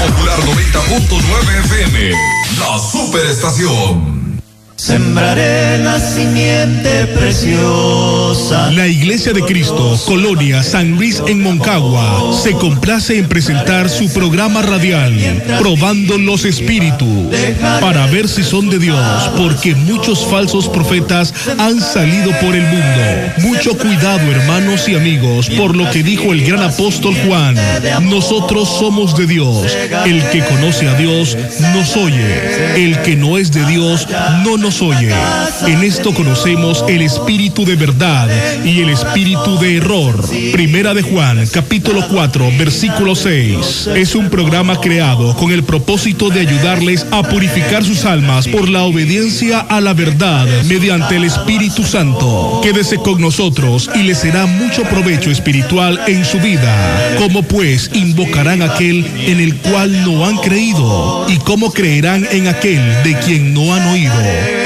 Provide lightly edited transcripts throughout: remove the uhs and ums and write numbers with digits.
Popular 90.9 FM, la superestación. Sembraré la simiente preciosa. La Iglesia de Cristo, Colonia San Luis en Moncagua, se complace en presentar su programa radial, Probando los Espíritus, para ver si son de Dios, porque muchos falsos profetas han salido por el mundo. Mucho cuidado, hermanos y amigos, por lo que dijo el gran apóstol Juan: nosotros somos de Dios. El que conoce a Dios nos oye. El que no es de Dios no nos oye. En esto conocemos el espíritu de verdad y el espíritu de error. Primera de Juan, capítulo 4, versículo 6. Es un programa creado con el propósito de ayudarles a purificar sus almas por la obediencia a la verdad mediante el Espíritu Santo. Quédese con nosotros y les será mucho provecho espiritual en su vida. ¿Cómo pues invocarán a aquel en el cual no han creído? ¿Y cómo creerán en aquel de quien no han oído?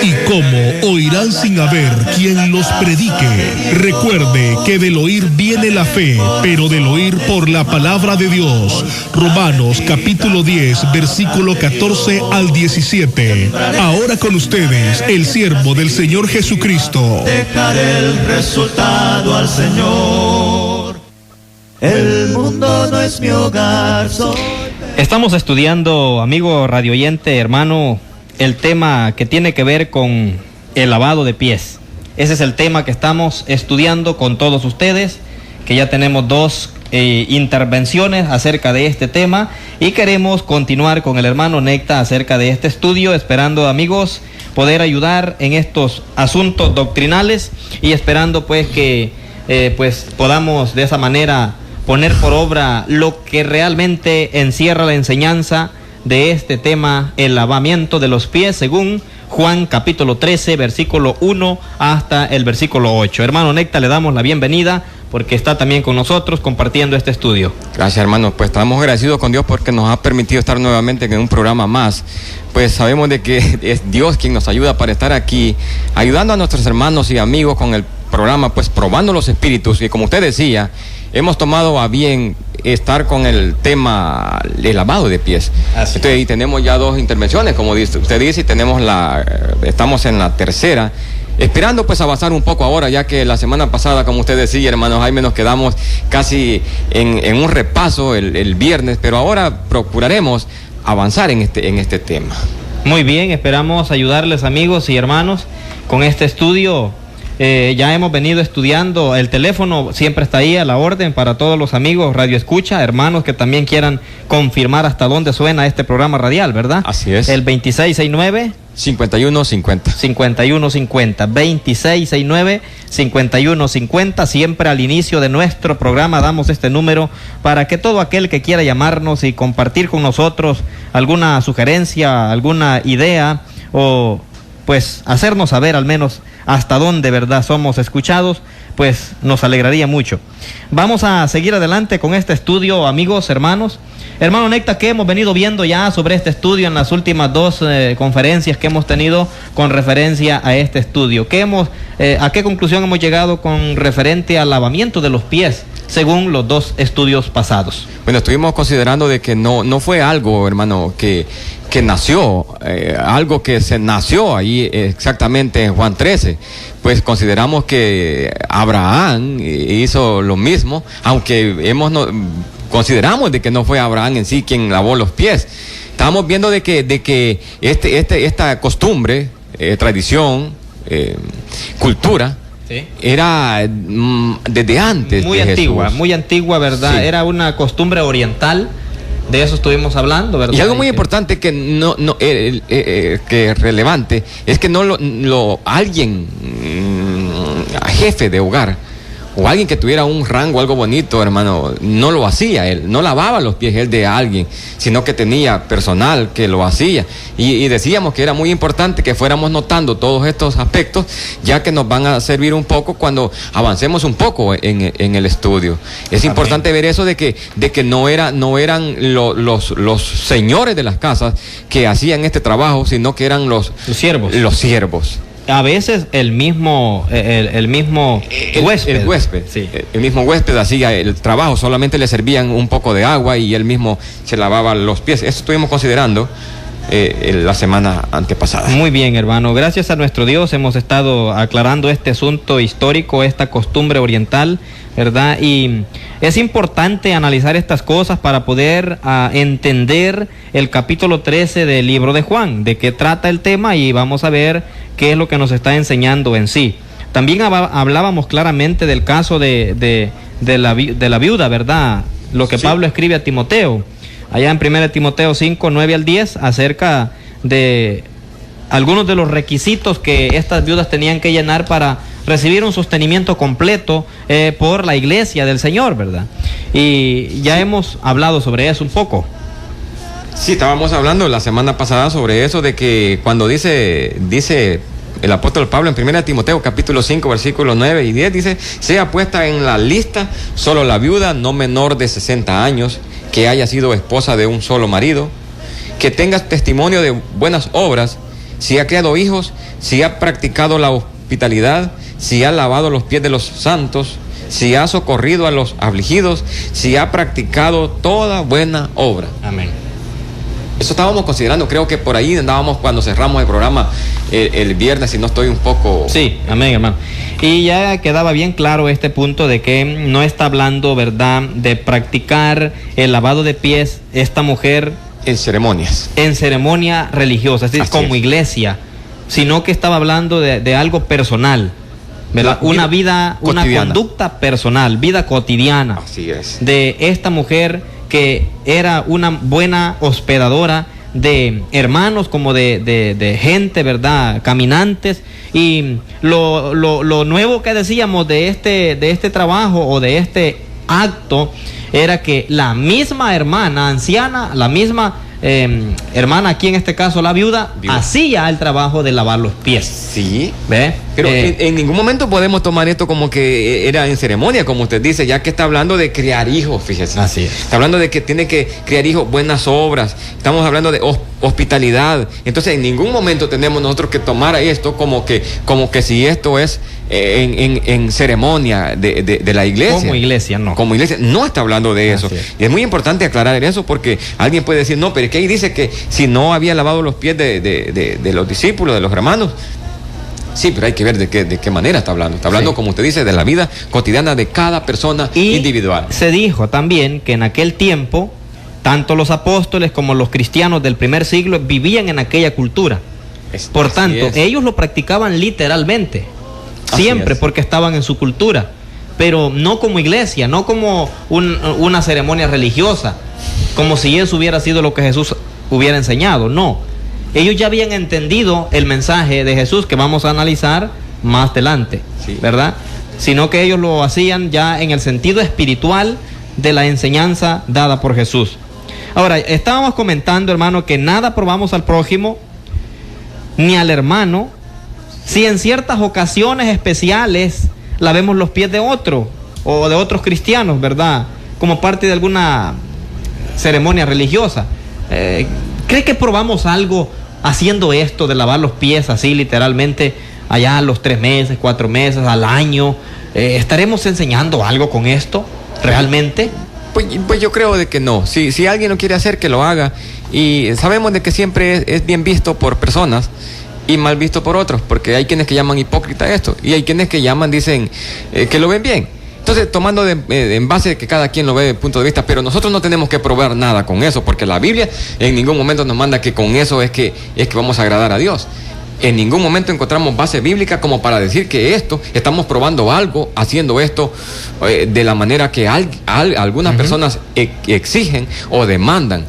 ¿Y cómo oirán sin haber quien los predique? Recuerde que del oír viene la fe, pero del oír por la palabra de Dios. Romanos capítulo 10, versículo 14 al 17. Ahora con ustedes, el siervo del Señor Jesucristo. Dejaré el resultado al Señor. El mundo no es mi hogar. Estamos estudiando, amigo radioyente, hermano, el tema que tiene que ver con el lavado de pies. Ese es el tema que estamos estudiando con todos ustedes, que ya tenemos dos intervenciones acerca de este tema y queremos continuar con el hermano Necta acerca de este estudio, esperando, amigos, poder ayudar en estos asuntos doctrinales y esperando pues que podamos de esa manera poner por obra lo que realmente encierra la enseñanza de este tema, el lavamiento de los pies, según Juan capítulo 13, versículo 1 hasta el versículo 8. Hermano Necta, le damos la bienvenida porque está también con nosotros compartiendo este estudio. Gracias, hermano. Pues estamos agradecidos con Dios porque nos ha permitido estar nuevamente en un programa más. Pues sabemos de que es Dios quien nos ayuda para estar aquí, ayudando a nuestros hermanos y amigos con el programa, pues probando los espíritus. Y como usted decía, hemos tomado a bien estar con el tema del lavado de pies. Entonces, ahí tenemos ya dos intervenciones, como usted dice, y estamos en la tercera, esperando pues avanzar un poco ahora, ya que la semana pasada, como usted decía, hermano Jaime, nos quedamos casi en un repaso el viernes, pero ahora procuraremos avanzar en este tema. Muy bien, esperamos ayudarles, amigos y hermanos, con este estudio. Ya hemos venido estudiando, el teléfono siempre está ahí a la orden para todos los amigos Radio Escucha, hermanos que también quieran confirmar hasta dónde suena este programa radial, ¿verdad? Así es. El 2669 5150 5150 2669 5150. Siempre al inicio de nuestro programa damos este número para que todo aquel que quiera llamarnos y compartir con nosotros alguna sugerencia, alguna idea o pues hacernos saber al menos hasta dónde, verdad, somos escuchados, pues nos alegraría mucho. Vamos a seguir adelante con este estudio, amigos, hermanos. Hermano Necta, ¿qué hemos venido viendo ya sobre este estudio en las últimas dos conferencias que hemos tenido con referencia a este estudio? ¿A qué conclusión hemos llegado con referente al lavamiento de los pies, según los dos estudios pasados? Bueno, estuvimos considerando de que no fue algo, hermano, que nació, algo que se nació ahí exactamente en Juan 13. Pues consideramos que Abraham hizo lo mismo, aunque consideramos de que no fue Abraham en sí quien lavó los pies. Estamos viendo de que esta costumbre, tradición, cultura, ¿sí?, era desde antes muy de antigua, Jesús. Muy antigua, ¿verdad? Sí. Era una costumbre oriental. De eso estuvimos hablando, ¿verdad? Y algo muy importante que que es relevante es que alguien jefe de hogar o alguien que tuviera un rango, algo bonito, hermano, no lo hacía él, no lavaba los pies él de alguien, sino que tenía personal que lo hacía. Y decíamos que era muy importante que fuéramos notando todos estos aspectos, ya que nos van a servir un poco cuando avancemos un poco en el estudio. Es importante ver eso de que no eran los señores de las casas que hacían este trabajo, sino que eran los siervos. a veces el mismo huésped. El huésped, sí. El mismo huésped hacía el trabajo, solamente le servían un poco de agua y él mismo se lavaba los pies. Eso estuvimos considerando la semana antepasada. Muy bien, hermano. Gracias a nuestro Dios hemos estado aclarando este asunto histórico, esta costumbre oriental, ¿verdad? Y es importante analizar estas cosas para poder entender el capítulo 13 del libro de Juan, de qué trata el tema, y vamos a ver qué es lo que nos está enseñando en sí. También hablábamos claramente del caso de la viuda, ¿verdad? Lo que sí. Pablo escribe a Timoteo, allá en 1 Timoteo 5, 9 al 10, acerca de algunos de los requisitos que estas viudas tenían que llenar para recibir un sostenimiento completo por la iglesia del Señor, ¿verdad? Y ya hemos hablado sobre eso un poco. Sí, estábamos hablando la semana pasada sobre eso, de que cuando dice el apóstol Pablo en 1 Timoteo capítulo 5 versículos 9 y 10, dice: sea puesta en la lista solo la viuda no menor de 60 años, que haya sido esposa de un solo marido, que tenga testimonio de buenas obras, si ha criado hijos, si ha practicado la hospitalidad, si ha lavado los pies de los santos, si ha socorrido a los afligidos, si ha practicado toda buena obra. Amén. Eso estábamos considerando, creo que por ahí andábamos cuando cerramos el programa el viernes, si no estoy un poco... Sí, amén, hermano. Y ya quedaba bien claro este punto de que no está hablando, ¿verdad?, de practicar el lavado de pies esta mujer... En ceremonias. En ceremonia religiosa, es decir, como iglesia, sino que estaba hablando de algo personal, ¿verdad? Una vida, una conducta personal, vida cotidiana. Así es. De esta mujer que era una buena hospedadora de hermanos como de gente, ¿verdad?, caminantes. Y lo nuevo que decíamos de este trabajo o de este acto era que la misma hermana anciana, la misma hermana, aquí en este caso la viuda, hacía el trabajo de lavar los pies. Sí. ¿Ve? Pero en ningún momento podemos tomar esto como que era en ceremonia, como usted dice, ya que está hablando de criar hijos, fíjese. Así es. Está hablando de que tiene que criar hijos, buenas obras. Estamos hablando de hospitalidad. Entonces, en ningún momento tenemos nosotros que tomar esto como que si esto es en ceremonia de la iglesia. Como iglesia, no. Como iglesia, no está hablando de eso. Y es muy importante aclarar eso, porque alguien puede decir, no, pero es que ahí dice que si no había lavado los pies de los discípulos, de los hermanos. Sí, pero hay que ver de qué manera está hablando. Está hablando, como usted dice, de la vida cotidiana de cada persona individual. Se dijo también que en aquel tiempo, tanto los apóstoles como los cristianos del primer siglo vivían en aquella cultura. Por tanto, ellos lo practicaban literalmente, siempre, porque estaban en su cultura, pero no como iglesia, no como una ceremonia religiosa, como si eso hubiera sido lo que Jesús hubiera enseñado, no. Ellos ya habían entendido el mensaje de Jesús, que vamos a analizar más adelante, ¿verdad? Sino que ellos lo hacían ya en el sentido espiritual de la enseñanza dada por Jesús. Ahora, estábamos comentando, hermano, que nada probamos al prójimo ni al hermano si en ciertas ocasiones especiales lavemos los pies de otro o de otros cristianos, ¿verdad?, como parte de alguna ceremonia religiosa. ¿Cree que probamos algo haciendo esto de lavar los pies así literalmente allá a los 3 meses, 4 meses, al año? ¿Estaremos enseñando algo con esto realmente? Pues yo creo de que no. Si alguien lo quiere hacer, que lo haga. Y sabemos de que siempre es bien visto por personas y mal visto por otros, porque hay quienes que llaman hipócrita esto, y hay quienes que dicen que lo ven bien. Entonces, tomando en base de que cada quien lo ve desde el punto de vista, pero nosotros no tenemos que probar nada con eso, porque la Biblia en ningún momento nos manda que con eso es que vamos a agradar a Dios. En ningún momento encontramos base bíblica como para decir que estamos probando algo, haciendo esto de la manera que algunas personas exigen o demandan.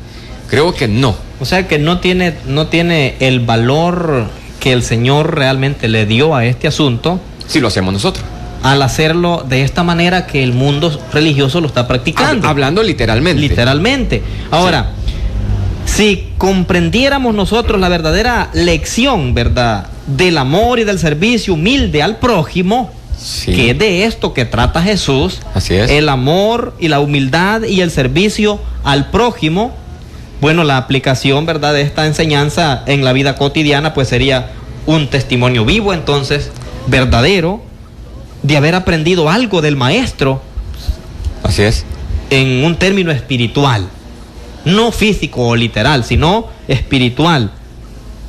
Creo que no. O sea que no tiene el valor que el Señor realmente le dio a este asunto. Si lo hacemos nosotros. Al hacerlo de esta manera que el mundo religioso lo está practicando. Hablando literalmente. Literalmente. Ahora, si comprendiéramos nosotros la verdadera lección, ¿verdad?, del amor y del servicio humilde al prójimo, que es de esto que trata Jesús. Así es. El amor y la humildad y el servicio al prójimo. Bueno, la aplicación, ¿verdad?, de esta enseñanza en la vida cotidiana pues sería un testimonio vivo entonces, verdadero, de haber aprendido algo del maestro. Así es. En un término espiritual, no físico o literal, sino espiritual,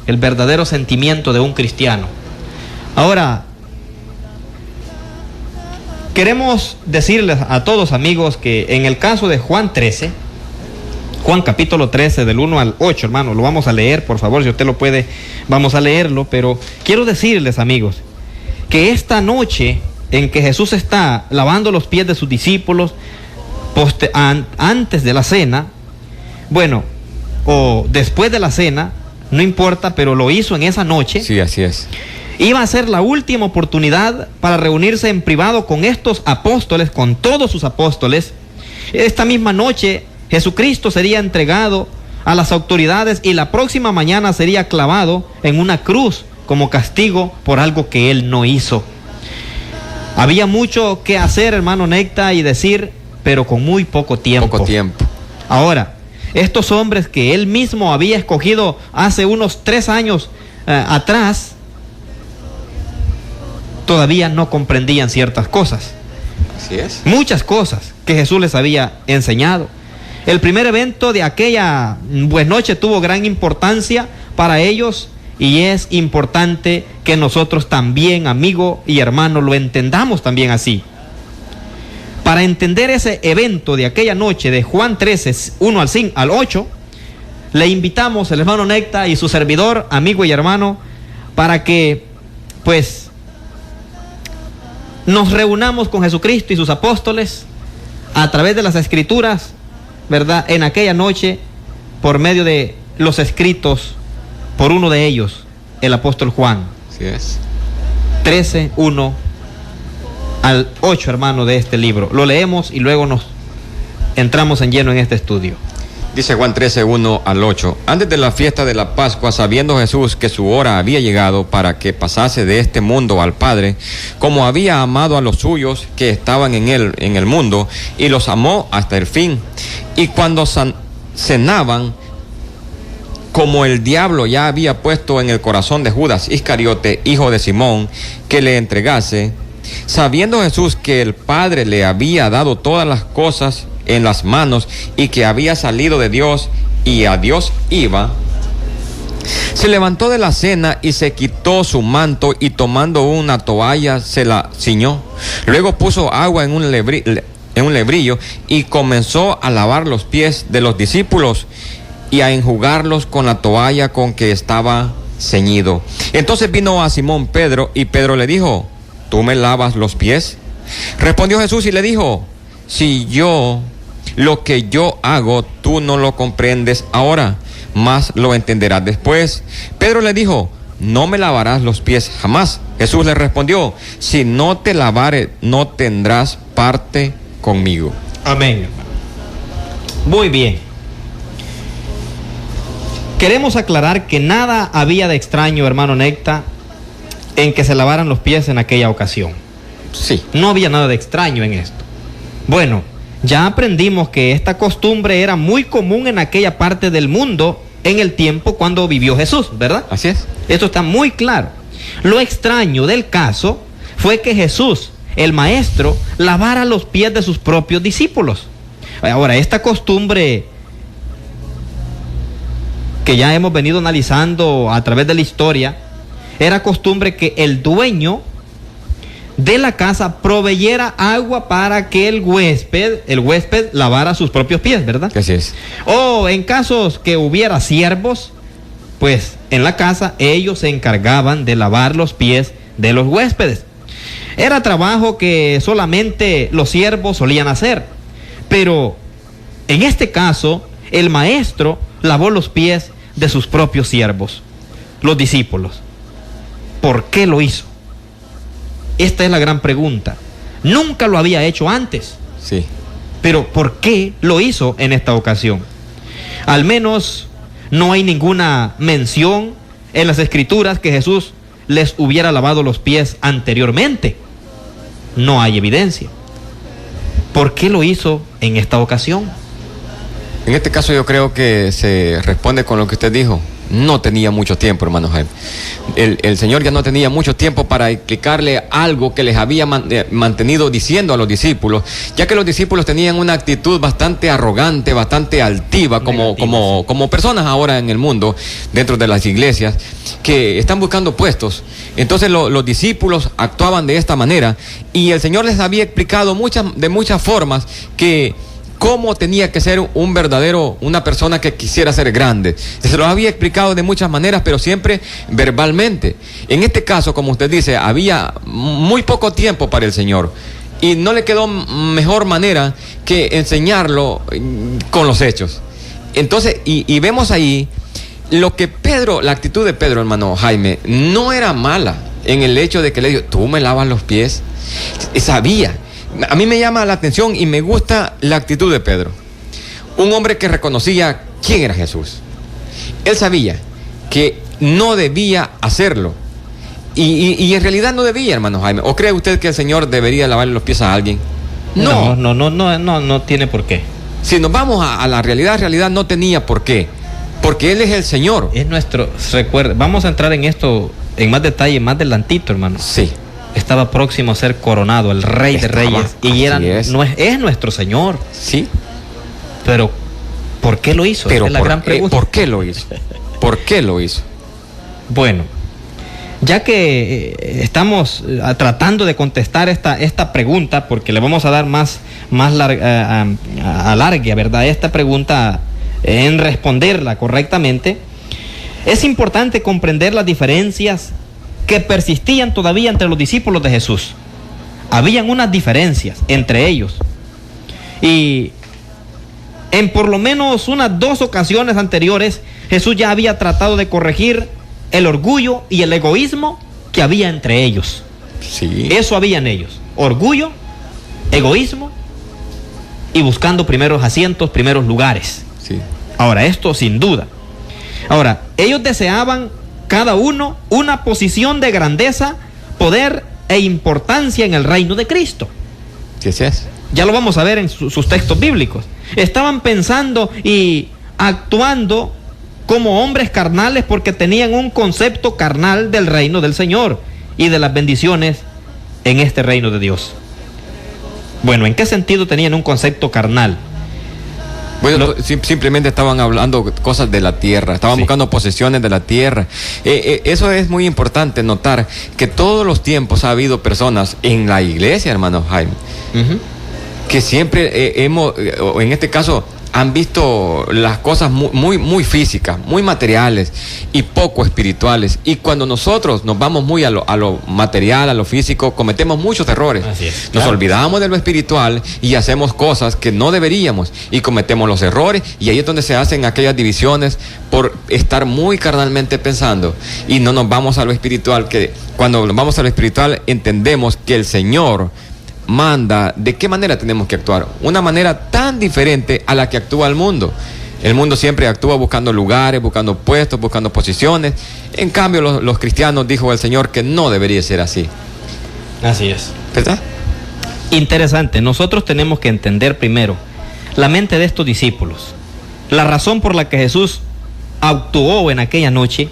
el verdadero sentimiento de un cristiano. Ahora, queremos decirles a todos, amigos, que en el caso de Juan 13, Juan capítulo 13, del 1 al 8, hermano, lo vamos a leer, por favor, si usted lo puede, vamos a leerlo, pero quiero decirles, amigos, que esta noche en que Jesús está lavando los pies de sus discípulos, antes de la cena, bueno, o después de la cena, no importa, pero lo hizo en esa noche. Sí, así es. Iba a ser la última oportunidad para reunirse en privado con estos apóstoles, con todos sus apóstoles. Esta misma noche Jesucristo sería entregado a las autoridades y la próxima mañana sería clavado en una cruz como castigo por algo que él no hizo. Había mucho que hacer, hermano Necta, y decir, pero con muy poco tiempo. Poco tiempo. Ahora, estos hombres que él mismo había escogido hace unos 3 años atrás, todavía no comprendían ciertas cosas. Así es. Muchas cosas que Jesús les había enseñado. El primer evento de aquella noche tuvo gran importancia para ellos, y es importante que nosotros también, amigo y hermano, lo entendamos también así. Para entender ese evento de aquella noche de Juan 13, 1 al 8, le invitamos el hermano Necta y su servidor, amigo y hermano, para que pues nos reunamos con Jesucristo y sus apóstoles a través de las Escrituras, ¿verdad? En aquella noche, por medio de los escritos por uno de ellos, el apóstol Juan. Así es. 13, 1 al 8, hermano, de este libro. Lo leemos y luego nos entramos en lleno en este estudio. Dice Juan 13, 1 al 8. Antes de la fiesta de la Pascua, sabiendo Jesús que su hora había llegado para que pasase de este mundo al Padre, como había amado a los suyos que estaban en el mundo, y los amó hasta el fin. Y cuando cenaban, como el diablo ya había puesto en el corazón de Judas Iscariote, hijo de Simón, que le entregase, sabiendo Jesús que el Padre le había dado todas las cosas en las manos y que había salido de Dios y a Dios iba, se levantó de la cena y se quitó su manto, y tomando una toalla se la ciñó. Luego puso agua en un lebrillo y comenzó a lavar los pies de los discípulos y a enjugarlos con la toalla con que estaba ceñido. Entonces vino a Simón Pedro, y Pedro le dijo: ¿tú me lavas los pies? Respondió Jesús y le dijo: si lo que yo hago, tú no lo comprendes ahora, mas lo entenderás después. Pedro le dijo: no me lavarás los pies jamás. Jesús le respondió: si no te lavare, no tendrás parte conmigo. Amén. Muy bien. Queremos aclarar que nada había de extraño, hermano Necta, en que se lavaran los pies en aquella ocasión. Sí. No había nada de extraño en esto. Bueno, ya aprendimos que esta costumbre era muy común en aquella parte del mundo en el tiempo cuando vivió Jesús, ¿verdad? Así es. Esto está muy claro. Lo extraño del caso fue que Jesús, el maestro, lavara los pies de sus propios discípulos. Ahora, esta costumbre que ya hemos venido analizando a través de la historia, era costumbre que el dueño de la casa proveyera agua para que el huésped lavara sus propios pies, ¿verdad? Así es. O en casos que hubiera siervos, pues en la casa ellos se encargaban de lavar los pies de los huéspedes. Era trabajo que solamente los siervos solían hacer, pero en este caso el maestro lavó los pies de sus propios siervos, los discípulos. ¿Por qué lo hizo? Esta es la gran pregunta. Nunca lo había hecho antes. Sí. Pero ¿por qué lo hizo en esta ocasión? Al menos no hay ninguna mención en las Escrituras que Jesús les hubiera lavado los pies anteriormente. No hay evidencia. ¿Por qué lo hizo en esta ocasión? En este caso yo creo que se responde con lo que usted dijo. no tenía mucho tiempo, hermano Jaime. El Señor ya no tenía mucho tiempo para explicarle algo que les había mantenido diciendo a los discípulos, ya que los discípulos tenían una actitud bastante arrogante, bastante altiva, como personas ahora en el mundo, dentro de las iglesias, que están buscando puestos. Entonces los discípulos actuaban de esta manera, y el Señor les había explicado de muchas formas que cómo tenía que ser una persona que quisiera ser grande. Se lo había explicado de muchas maneras, pero siempre verbalmente. En este caso, como usted dice, había muy poco tiempo para el Señor, y no le quedó mejor manera que enseñarlo con los hechos. Entonces, y vemos ahí lo que la actitud de Pedro, hermano Jaime, no era mala, en el hecho de que le dijo, tú me lavas los pies. Sabía. A mí me llama la atención y me gusta la actitud de Pedro. Un hombre que reconocía quién era Jesús. Él sabía que no debía hacerlo. Y en realidad no debía, hermano Jaime. ¿O cree usted que el Señor debería lavarle los pies a alguien? No tiene por qué. Si nos vamos a la realidad no tenía por qué. Porque Él es el Señor. Es nuestro, recuerda, vamos a entrar en esto en más detalle, más adelantito, hermano. Sí. Estaba próximo a ser coronado, el Rey de Reyes. Y es nuestro Señor. Sí. Pero, ¿por qué lo hizo? Pero es la gran pregunta. ¿Por qué lo hizo? ¿Por qué lo hizo? Bueno, ya que estamos tratando de contestar esta pregunta, porque le vamos a dar más alargue, ¿verdad? Esta pregunta, en responderla correctamente, es importante comprender las diferencias que persistían todavía entre los discípulos de Jesús. Habían unas diferencias entre ellos. Y en por lo menos unas 2 ocasiones anteriores, Jesús ya había tratado de corregir el orgullo y el egoísmo que había entre ellos. Sí. Eso había en ellos. Orgullo, egoísmo y buscando primeros asientos, primeros lugares. Sí. Ahora, esto sin duda. Ahora, ellos deseaban cada uno una posición de grandeza, poder e importancia en el reino de Cristo. ¿Qué es? Ya lo vamos a ver en sus textos bíblicos. Estaban pensando y actuando como hombres carnales porque tenían un concepto carnal del reino del Señor y de las bendiciones en este reino de Dios. Bueno, ¿en qué sentido tenían un concepto carnal? Bueno, simplemente estaban hablando cosas de la tierra, estaban buscando posesiones de la tierra. Eso es muy importante notar, que todos los tiempos ha habido personas en la iglesia, hermano Jaime, que siempre en este caso, han visto las cosas muy físicas, muy materiales y poco espirituales. Y cuando nosotros nos vamos muy a lo material, a lo físico, cometemos muchos errores. Así es, nos olvidamos de lo espiritual y hacemos cosas que no deberíamos y cometemos los errores, y ahí es donde se hacen aquellas divisiones por estar muy carnalmente pensando, y no nos vamos a lo espiritual, que cuando nos vamos a lo espiritual entendemos que el Señor manda de qué manera tenemos que actuar, una manera tan diferente a la que actúa el mundo. El mundo siempre actúa buscando lugares, buscando puestos, buscando posiciones. En cambio, los cristianos, dijo el Señor, que no debería ser así. Así es. ¿Verdad? Interesante. Nosotros tenemos que entender primero la mente de estos discípulos. La razón por la que Jesús actuó en aquella noche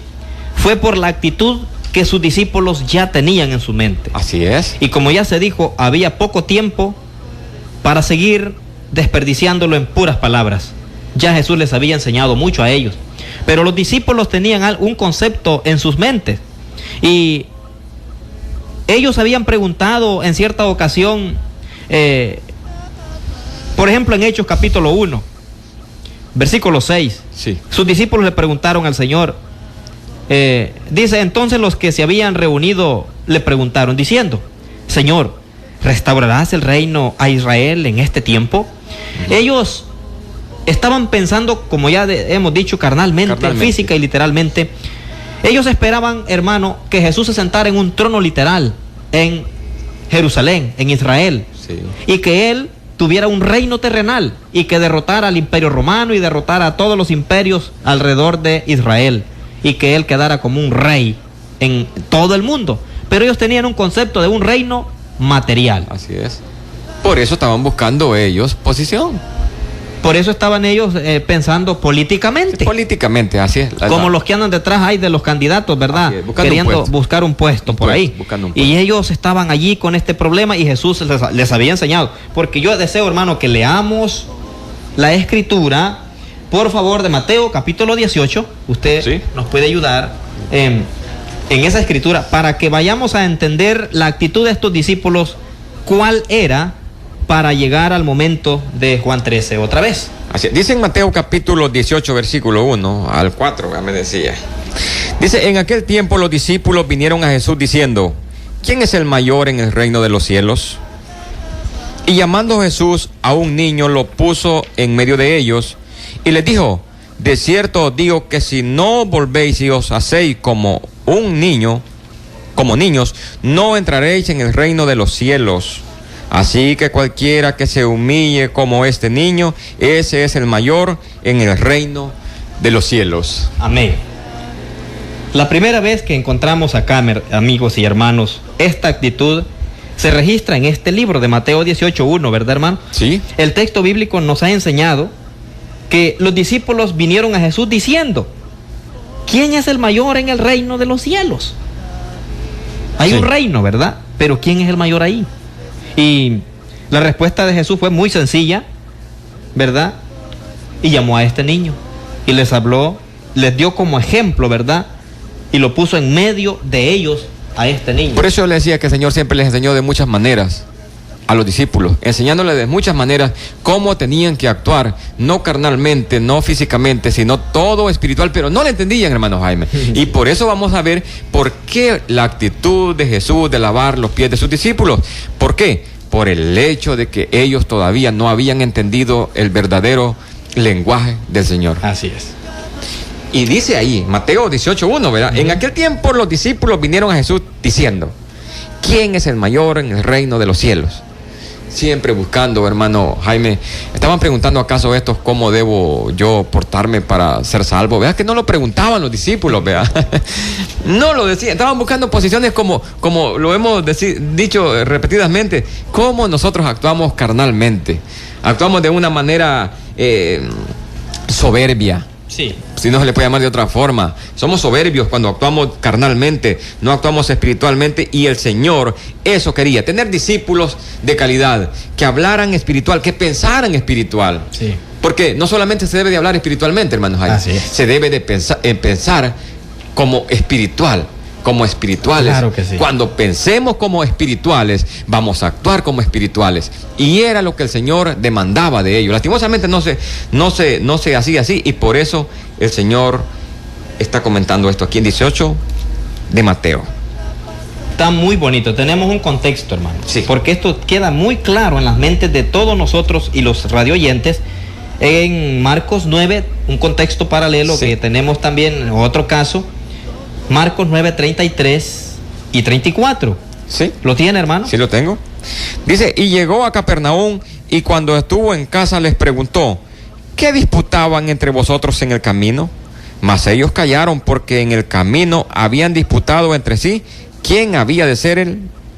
fue por la actitud que sus discípulos ya tenían en su mente. Así es. Y como ya se dijo, había poco tiempo para seguir desperdiciándolo en puras palabras. Ya Jesús les había enseñado mucho a ellos, pero los discípulos tenían un concepto en sus mentes, y ellos habían preguntado en cierta ocasión, por ejemplo en Hechos capítulo 1, versículo 6, sí. Sus discípulos le preguntaron al Señor, dice, entonces los que se habían reunido le preguntaron diciendo, Señor, ¿restaurarás el reino a Israel en este tiempo? Ellos estaban pensando, como ya hemos dicho, carnalmente, física y literalmente. Ellos esperaban, hermano, que Jesús se sentara en un trono literal en Jerusalén, en Israel, sí. Y que Él tuviera un reino terrenal y que derrotara al imperio romano y derrotara a todos los imperios alrededor de Israel, y que Él quedara como un rey en todo el mundo. Pero ellos tenían un concepto de un reino material. Así es. Por eso estaban buscando ellos posición. Por eso estaban ellos pensando políticamente. Sí, políticamente, así es. Como los que andan detrás ahí de los candidatos, ¿verdad? Es, queriendo buscar un puesto por ahí. Y ellos estaban allí con este problema y Jesús les había enseñado. Porque yo deseo, hermano, que leamos la escritura, por favor, de Mateo capítulo 18. Usted nos puede ayudar en esa escritura para que vayamos a entender la actitud de estos discípulos, cuál era, para llegar al momento de Juan 13 otra vez. Así, dice en Mateo capítulo 18, versículo 1 al 4, ya me decía. Dice, en aquel tiempo los discípulos vinieron a Jesús diciendo, ¿quién es el mayor en el reino de los cielos? Y llamando Jesús a un niño, lo puso en medio de ellos y les dijo, de cierto os digo que si no volvéis y os hacéis como un niño, como niños, no entraréis en el reino de los cielos. Así que cualquiera que se humille como este niño, ese es el mayor en el reino de los cielos. Amén. La primera vez que encontramos acá, amigos y hermanos, esta actitud se registra en este libro de Mateo 18:1, ¿verdad, hermano? Sí. El texto bíblico nos ha enseñado que los discípulos vinieron a Jesús diciendo, ¿quién es el mayor en el reino de los cielos? Hay un reino, ¿verdad? Pero ¿quién es el mayor ahí? Y la respuesta de Jesús fue muy sencilla, ¿verdad? Y llamó a este niño y les habló, les dio como ejemplo, ¿verdad? Y lo puso en medio de ellos a este niño. Por eso yo le decía que el Señor siempre les enseñó de muchas maneras a los discípulos, enseñándoles de muchas maneras cómo tenían que actuar, no carnalmente, no físicamente, sino todo espiritual, pero no le entendían, hermano Jaime. Y por eso vamos a ver por qué la actitud de Jesús de lavar los pies de sus discípulos. ¿Por qué? Por el hecho de que ellos todavía no habían entendido el verdadero lenguaje del Señor. Así es. Y dice ahí, Mateo 18:1, ¿verdad? En aquel tiempo los discípulos vinieron a Jesús diciendo, ¿quién es el mayor en el reino de los cielos? Siempre buscando, hermano Jaime. Estaban preguntando acaso estos cómo debo yo portarme para ser salvo. Vea que no lo preguntaban los discípulos, vea. No lo decían. Estaban buscando posiciones como lo hemos dicho repetidamente, cómo nosotros actuamos carnalmente. Actuamos de una manera soberbia. Sí. Si no se le puede llamar de otra forma. Somos soberbios cuando actuamos carnalmente, no actuamos espiritualmente, y el Señor eso quería, tener discípulos de calidad, que hablaran espiritual, que pensaran espiritual. Sí. Porque no solamente se debe de hablar espiritualmente, hermanos, se debe de pensar como espiritual. Como espirituales. Claro que sí. Cuando pensemos como espirituales, vamos a actuar como espirituales. Y era lo que el Señor demandaba de ellos. Lastimosamente no se hacía así, y por eso el Señor está comentando esto aquí en 18 de Mateo. Está muy bonito. Tenemos un contexto, hermano. Sí. Porque esto queda muy claro en las mentes de todos nosotros y los radioyentes. En Marcos 9, un contexto paralelo que tenemos también en otro caso. Marcos 9, 33 y 34. ¿Sí? ¿Lo tiene, hermano? Sí, lo tengo. Dice, y llegó a Capernaum, y cuando estuvo en casa les preguntó, ¿qué disputaban entre vosotros en el camino? Mas ellos callaron, porque en el camino habían disputado entre sí quién había de ser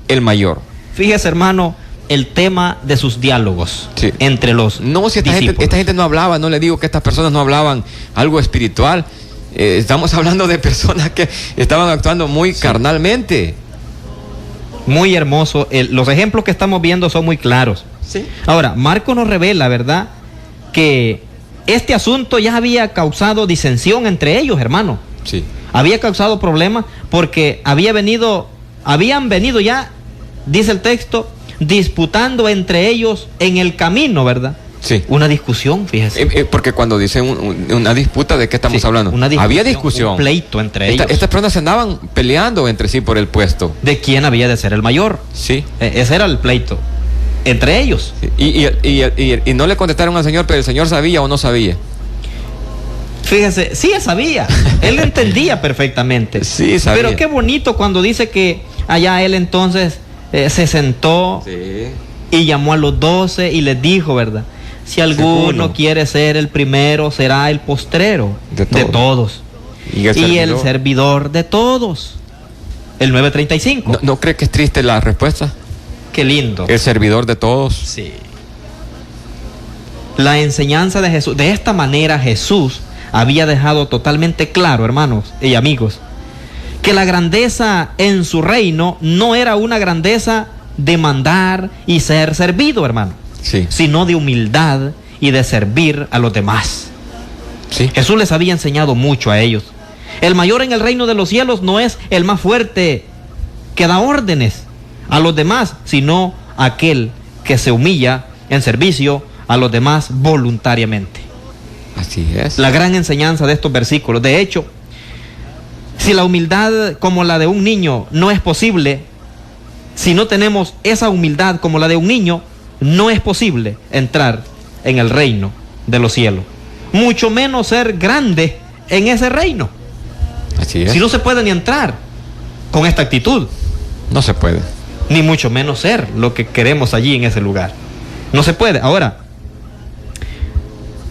el mayor. Fíjese, hermano, el tema de sus diálogos entre los discípulos. Esta gente no hablaba, no le digo que estas personas no hablaban algo espiritual. Estamos hablando de personas que estaban actuando muy carnalmente. Muy hermoso. Los ejemplos que estamos viendo son muy claros. Sí. Ahora, Marco nos revela, ¿verdad?, que este asunto ya había causado disensión entre ellos, hermano. Sí. Había causado problemas porque habían venido ya, dice el texto, disputando entre ellos en el camino, ¿verdad? Sí. Una discusión, fíjese. Porque cuando dicen una disputa, ¿de qué estamos hablando? Había discusión. Un pleito entre ellos. Estas personas se andaban peleando entre sí por el puesto. ¿De quién había de ser el mayor? Sí. Ese era el pleito. Entre ellos. Y no le contestaron al Señor, pero el Señor sabía o no sabía. Fíjese, sí, él sabía. Él lo entendía perfectamente. Sí, sabía. Pero qué bonito cuando dice que allá él entonces se sentó y llamó a los 12 y les dijo, ¿verdad? Si alguno quiere ser el primero, será el postrero de todos. Y el servidor de todos. El 9:35. ¿No cree que es triste la respuesta? Qué lindo. El servidor de todos. Sí. la enseñanza de Jesús. De esta manera Jesús había dejado totalmente claro, hermanos y amigos, que la grandeza en su reino no era una grandeza de mandar y ser servido, hermano, Sí. sino de humildad y de servir a los demás. Sí. Jesús les había enseñado mucho a ellos. El mayor en el reino de los cielos no es el más fuerte que da órdenes a los demás, sino aquel que se humilla en servicio a los demás voluntariamente. Así es. La gran enseñanza de estos versículos. De hecho, si la humildad como la de un niño no es posible, si no tenemos esa humildad como la de un niño, no es posible entrar en el reino de los cielos. Mucho menos ser grande en ese reino. Así es. Si no se puede ni entrar con esta actitud, No se puede. ni mucho menos ser lo que queremos allí en ese lugar. No se puede. Ahora,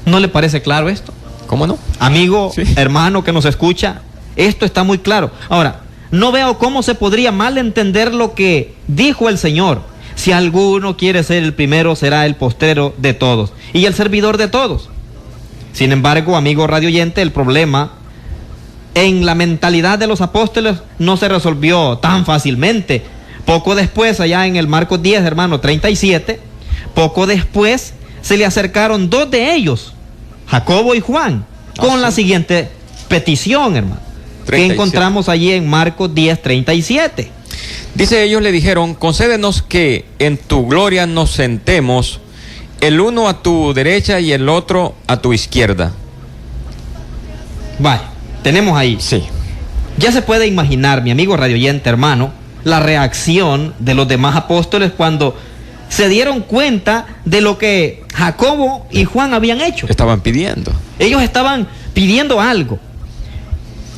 ¿no le parece claro esto? ¿Cómo no? Amigo, Sí. hermano que nos escucha, esto está muy claro. Ahora, no veo cómo se podría mal entender lo que dijo el Señor. Si alguno quiere ser el primero, será el postrero de todos y el servidor de todos. Sin embargo, amigo radioyente, el problema en la mentalidad de los apóstoles no se resolvió tan fácilmente. Poco después, allá en el Marcos 10, hermano, 37, poco después se le acercaron dos de ellos, Jacobo y Juan, con la siguiente petición, hermano, 37. que encontramos allí en Marcos 10, 37. Dice, ellos le dijeron, concédenos que en tu gloria nos sentemos, el uno a tu derecha y el otro a tu izquierda. Vaya, tenemos ahí. Sí. Ya se puede imaginar, mi amigo radioyente, hermano, la reacción de los demás apóstoles cuando se dieron cuenta de lo que Jacobo y Juan habían hecho. Estaban pidiendo. Ellos estaban pidiendo algo.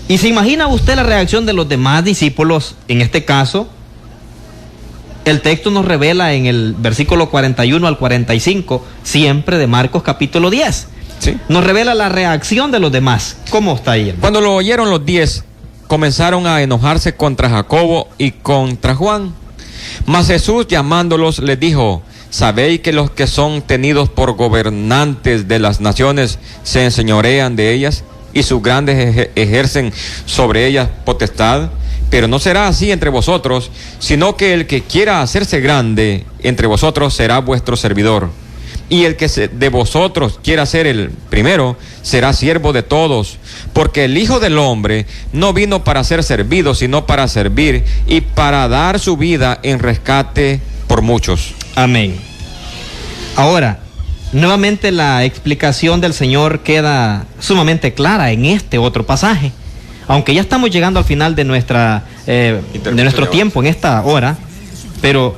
Y se imagina usted la reacción de los demás discípulos, en este caso. El texto nos revela en el versículo 41 al 45, siempre de Marcos capítulo 10. Sí. Nos revela la reacción de los demás. ¿Cómo está ahí, hermano? Cuando lo oyeron los 10, comenzaron a enojarse contra Jacobo y contra Juan. Mas Jesús, llamándolos, les dijo, ¿sabéis que los que son tenidos por gobernantes de las naciones se enseñorean de ellas y sus grandes ejercen sobre ellas potestad? Pero no será así entre vosotros, sino que el que quiera hacerse grande entre vosotros será vuestro servidor. Y el que de vosotros quiera ser el primero, será siervo de todos. Porque el Hijo del Hombre no vino para ser servido, sino para servir y para dar su vida en rescate por muchos. Amén. Ahora, nuevamente la explicación del Señor queda sumamente clara en este otro pasaje. Aunque ya estamos llegando al final de nuestro tiempo en esta hora, pero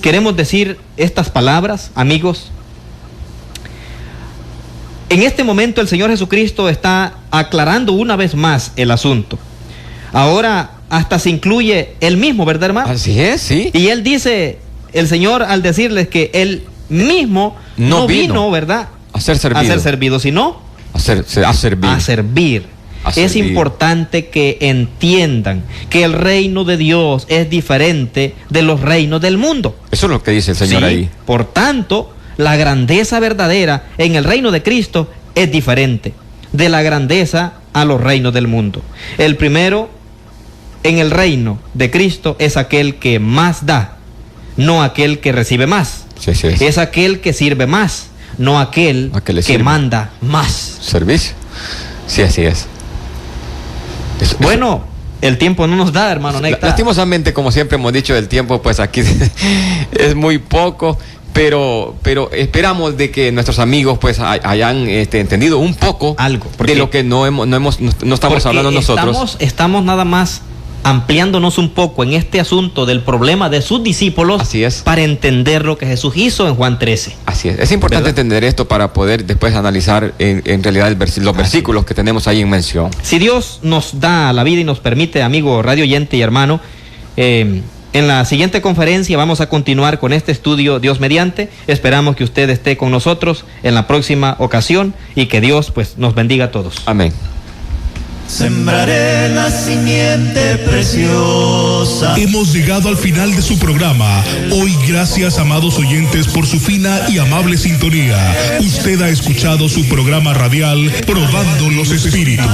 queremos decir estas palabras, amigos. En este momento el Señor Jesucristo está aclarando una vez más el asunto. Ahora hasta se incluye Él mismo, ¿verdad, hermano? Así es, sí. Y Él dice, el Señor, al decirles que Él mismo no vino, ¿verdad?, a ser servido, sino a servir. a servir. A Es servir. importante que entiendan que el reino de Dios es diferente de los reinos del mundo. Eso es lo que dice el Señor Sí, ahí. por tanto, la grandeza verdadera en el reino de Cristo es diferente de la grandeza a los reinos del mundo. El primero en el reino de Cristo es aquel que más da, no aquel que recibe más. Sí, sí. Es aquel que sirve más, no aquel Aquel le que sirve. manda más. ¿Servicio? Sí, así es. Bueno, el tiempo no nos da, hermano Néctar. Lastimosamente, como siempre hemos dicho, el tiempo pues aquí es muy poco, pero esperamos de que nuestros amigos pues hayan entendido un poco Algo, porque- de lo que no estamos Porque hablando nosotros. Estamos nada más ampliándonos un poco en este asunto del problema de sus discípulos. Así es. Para entender lo que Jesús hizo en Juan 13. Así es importante ¿Verdad? entender esto para poder después analizar en realidad los versículos que tenemos ahí en mención. Si Dios nos da la vida y nos permite, amigo radio oyente y hermano, en la siguiente conferencia vamos a continuar con este estudio, Dios mediante. Esperamos que usted esté con nosotros en la próxima ocasión y que Dios pues nos bendiga a todos. Amén. sembraré la simiente preciosa. Hemos llegado al final de su programa. Hoy, gracias, amados oyentes, por su fina y amable sintonía. Usted ha escuchado su programa radial Probando los Espíritus,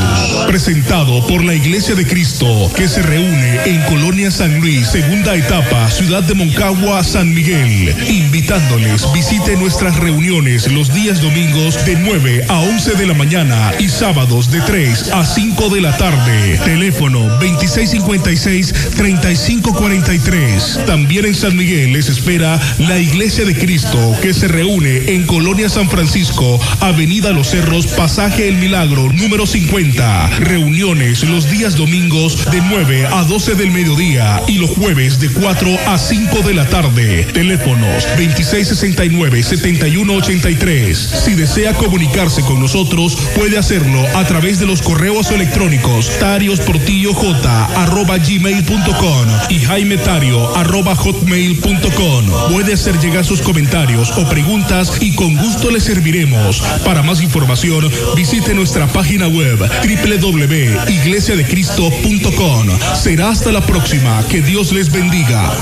presentado por la Iglesia de Cristo, que se reúne en Colonia San Luis, segunda etapa, Ciudad de Moncagua, San Miguel. Invitándoles, visite nuestras reuniones los días domingos de 9 a 11 de la mañana y sábados de 3 a 5 de la tarde. Teléfono 2656-3543. También en San Miguel les espera la Iglesia de Cristo, que se reúne en Colonia San Francisco, Avenida Los Cerros, Pasaje El Milagro, número 50. Reuniones los días domingos de 9 a 12 del mediodía y los jueves de 4 a 5 de la tarde. Teléfonos 2669-7183. Si desea comunicarse con nosotros, puede hacerlo a través de los correos electrónicos tariosportillo@gmail.com y jaimetario@hotmail.com. Puede hacer llegar sus comentarios o preguntas y con gusto le serviremos. Para más información, visite nuestra página web www.iglesiadecristo.com. Será hasta la próxima. Que Dios les bendiga.